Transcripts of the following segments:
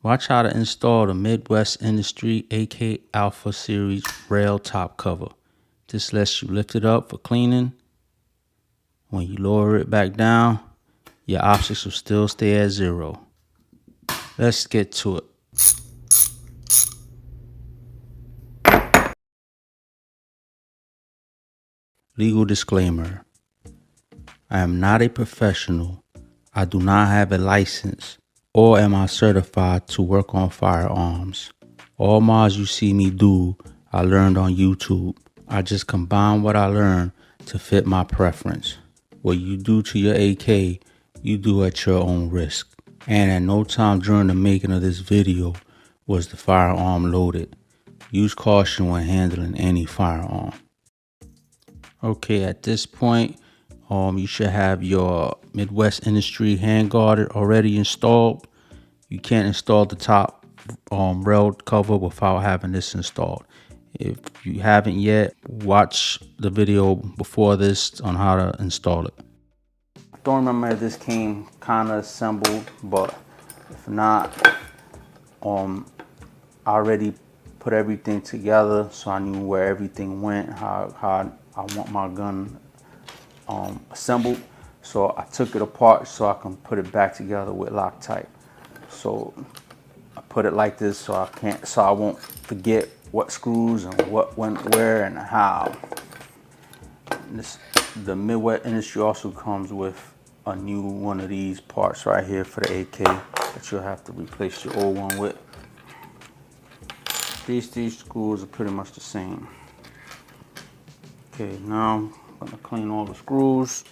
Watch how to install the Midwest Industry AK Alpha Series rail top cover. This lets you lift it up for cleaning. When you lower it back down, your optics will still stay at 0. Let's get to it. Legal disclaimer. I am not a professional. I do not have a license, or am I certified to work on firearms. All mods you see me do, I learned on YouTube. I just combine what I learned to fit my preference. What you do to your AK, you do at your own risk. And at no time during the making of this video was the firearm loaded. Use caution when handling any firearm. Okay, at this point, you should have your Midwest Industry handguard already installed. You can't install the top rail cover without having this installed. If you haven't yet, watch the video before this on how to install it. I don't remember if this came kind of assembled, but if not, I already put everything together, so I knew where everything went, how I want my gun assembled. So I took it apart so I can put it back together with Loctite. So I put it like this so I won't forget what screws and what went where and how. The Midwest Industry also comes with a new one of these parts right here for the AK that you'll have to replace your old one with. These screws are pretty much the same. Okay, now I'm gonna clean all the screws.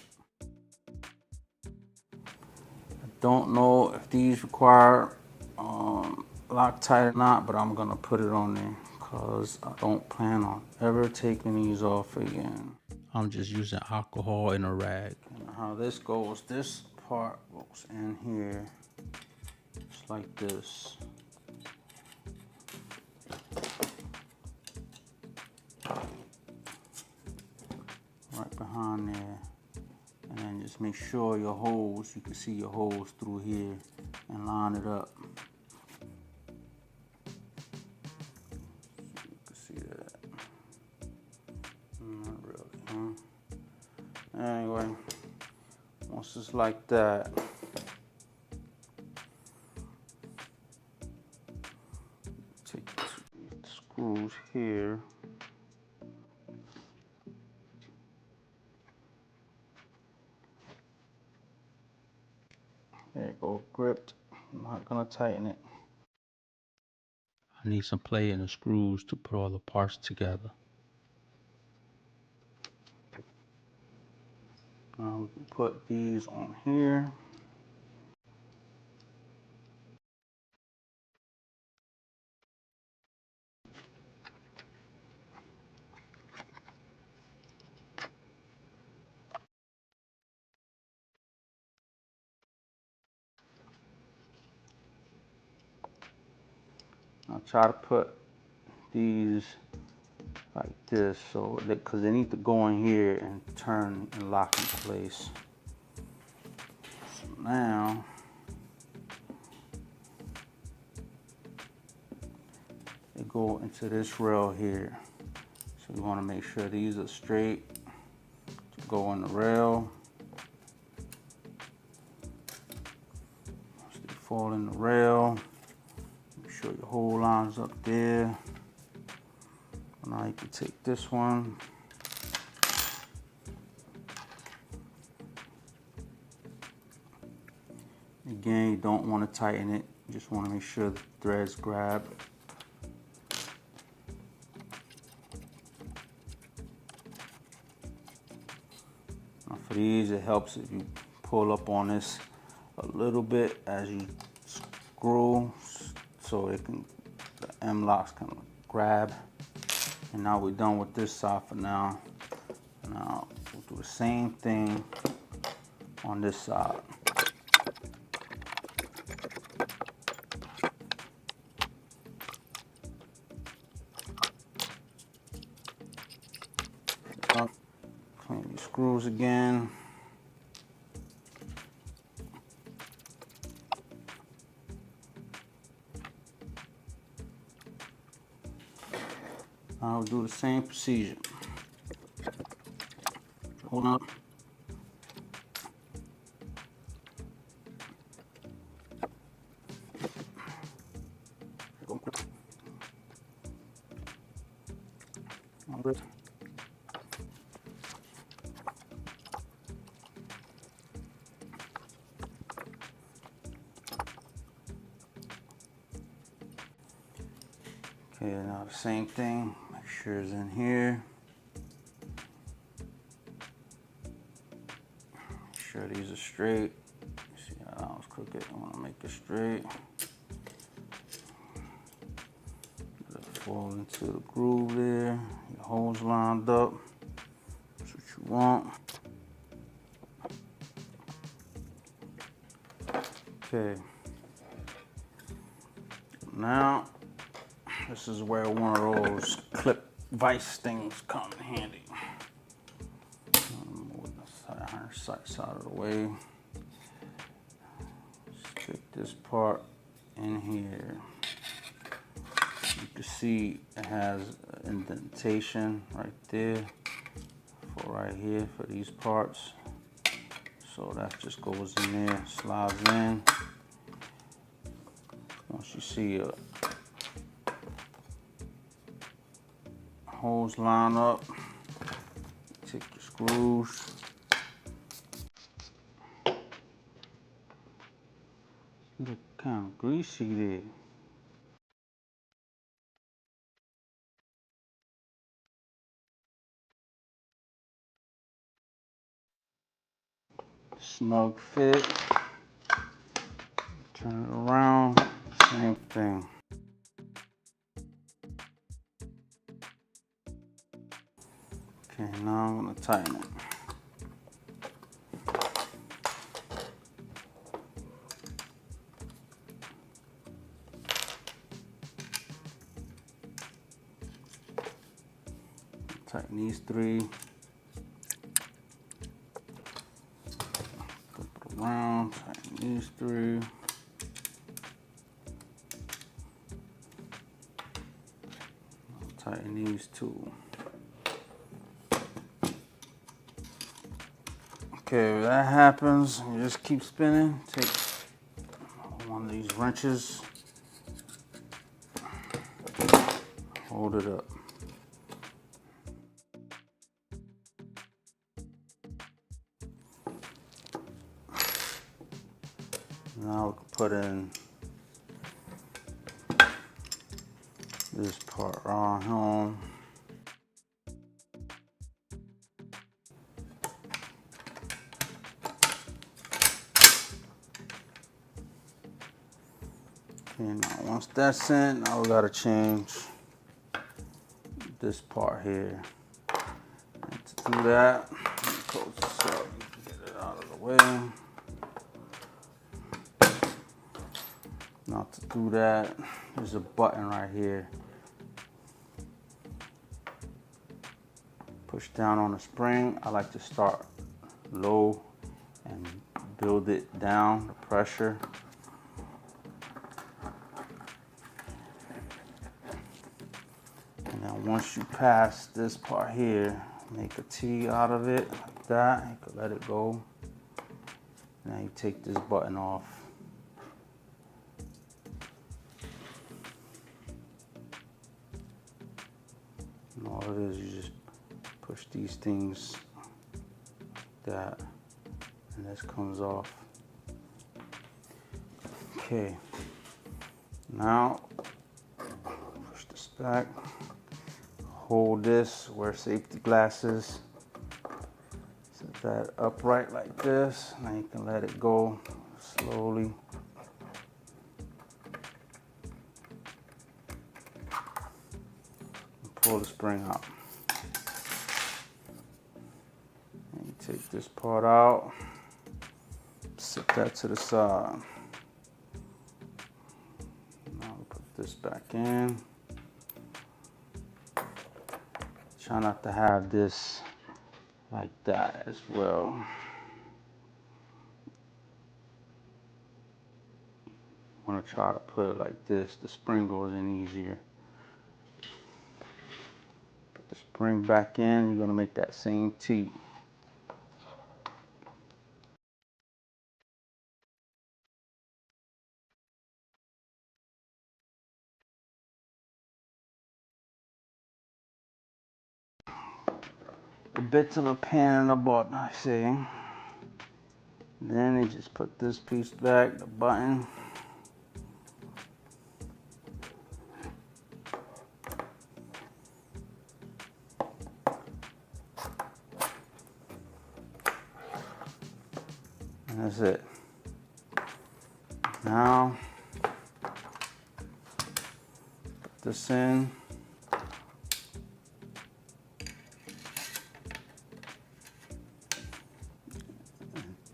I don't know if these require Loctite or not, but I'm gonna put it on there because I don't plan on ever taking these off again. I'm just using alcohol in a rag. And how this goes, this part goes in here, just like this. Right behind there. And then just make sure your holes, you can see your holes through here and line it up. So you can see that. Not really, huh? Anyway, once it's like that, take the screws here. There you go, gripped. I'm not gonna tighten it. I need some play in the screws to put all the parts together. Now we can put these on here. I'll try to put these like this, so because they need to go in here and turn and lock in place. So now they go into this rail here. So we want to make sure these are straight to go in the rail. Once they fall in the rail, make sure your hole lines up there. Now you can take this one. Again, you don't want to tighten it. You just want to make sure the threads grab. Now for these, it helps if you pull up on this a little bit as you screw, so it can, the M-locks can grab. And now we're done with this side for now. Now we'll do the same thing on this side. Clean these screws again. I'll do the same procedure. Hold up. Okay, now the same thing. Make sure it's in here. Make sure these are straight. See how I was cooking. I want to make it straight. Let it fall into the groove there. Your holes lined up. That's what you want. Okay. Now, this is where one of those clip vise things come in handy. Move the side out of the way. Stick this part in here. You can see it has an indentation right there for right here for these parts. So that just goes in there, slides in. Once you see a holes line up, take your screws. Look kind of greasy there. Snug fit. Turn it around, same thing. Okay, now I'm gonna tighten it. Tighten these three. Flip it around, tighten these three. Tighten these two. Okay, if that happens, you just keep spinning. Take one of these wrenches, hold it up. Now we can put in this part right home. Okay, now once that's in, now we gotta change this part here. And to do that, close this up, get it out of the way. Now to do that, there's a button right here. Push down on the spring. I like to start low and build it down, the pressure. And then once you pass this part here, make a T out of it like that. You can let it go. Now you take this button off. And all it is, you just push these things like that, and this comes off. Okay, now push this back, hold this, wear safety glasses, set that upright like this. Now you can let it go slowly. And pull the spring out. And you take this part out, set that to the side. Now we put this back in. Try not to have this like that as well. I want to try to put it like this. The spring goes in easier. bring back in, you're gonna make that same T. The bits of a pan in the button, I see. Then you just put this piece back, the button. And that's it. Now, put this in.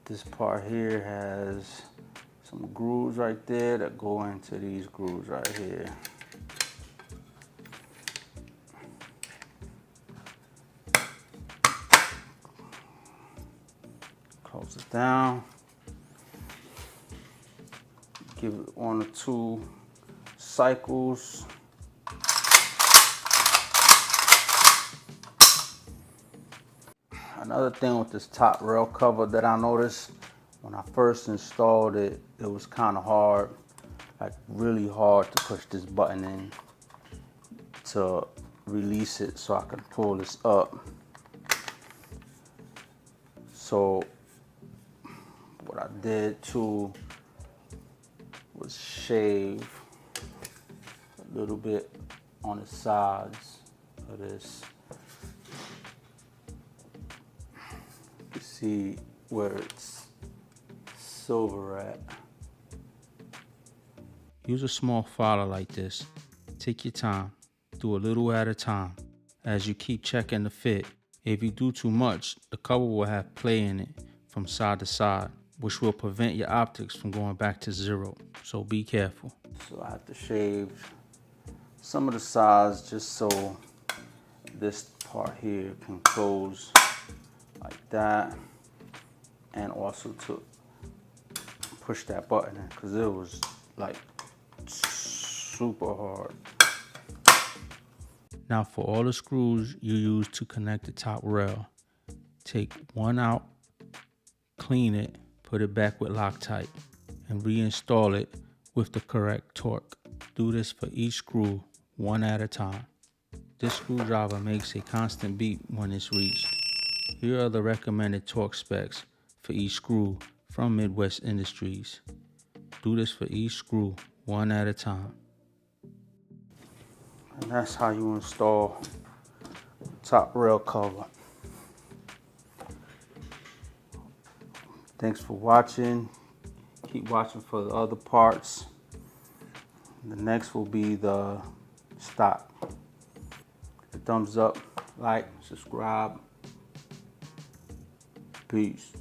This part here has some grooves right there that go into these grooves right here. Close it down. Give it 1 or 2 cycles. Another thing with this top rail cover that I noticed when I first installed it, it was kind of hard, like really hard to push this button in to release it so I can pull this up. So what I did too was shave a little bit on the sides of this. You can see where it's silver at. Use a small filer like this. Take your time, do a little at a time as you keep checking the fit. If you do too much, the cover will have play in it from side to side, which will prevent your optics from going back to 0. So be careful. So I have to shave some of the sides just so this part here can close like that, and also to push that button in because it was like super hard. Now for all the screws you use to connect the top rail, take one out, clean it, put it back with Loctite, and reinstall it with the correct torque. Do this for each screw, one at a time. This screwdriver makes a constant beep when it's reached. Here are the recommended torque specs for each screw from Midwest Industries. Do this for each screw, one at a time. And that's how you install the top rail cover. Thanks for watching. Keep watching for the other parts. The next will be the stock. A thumbs up, like, subscribe. Peace.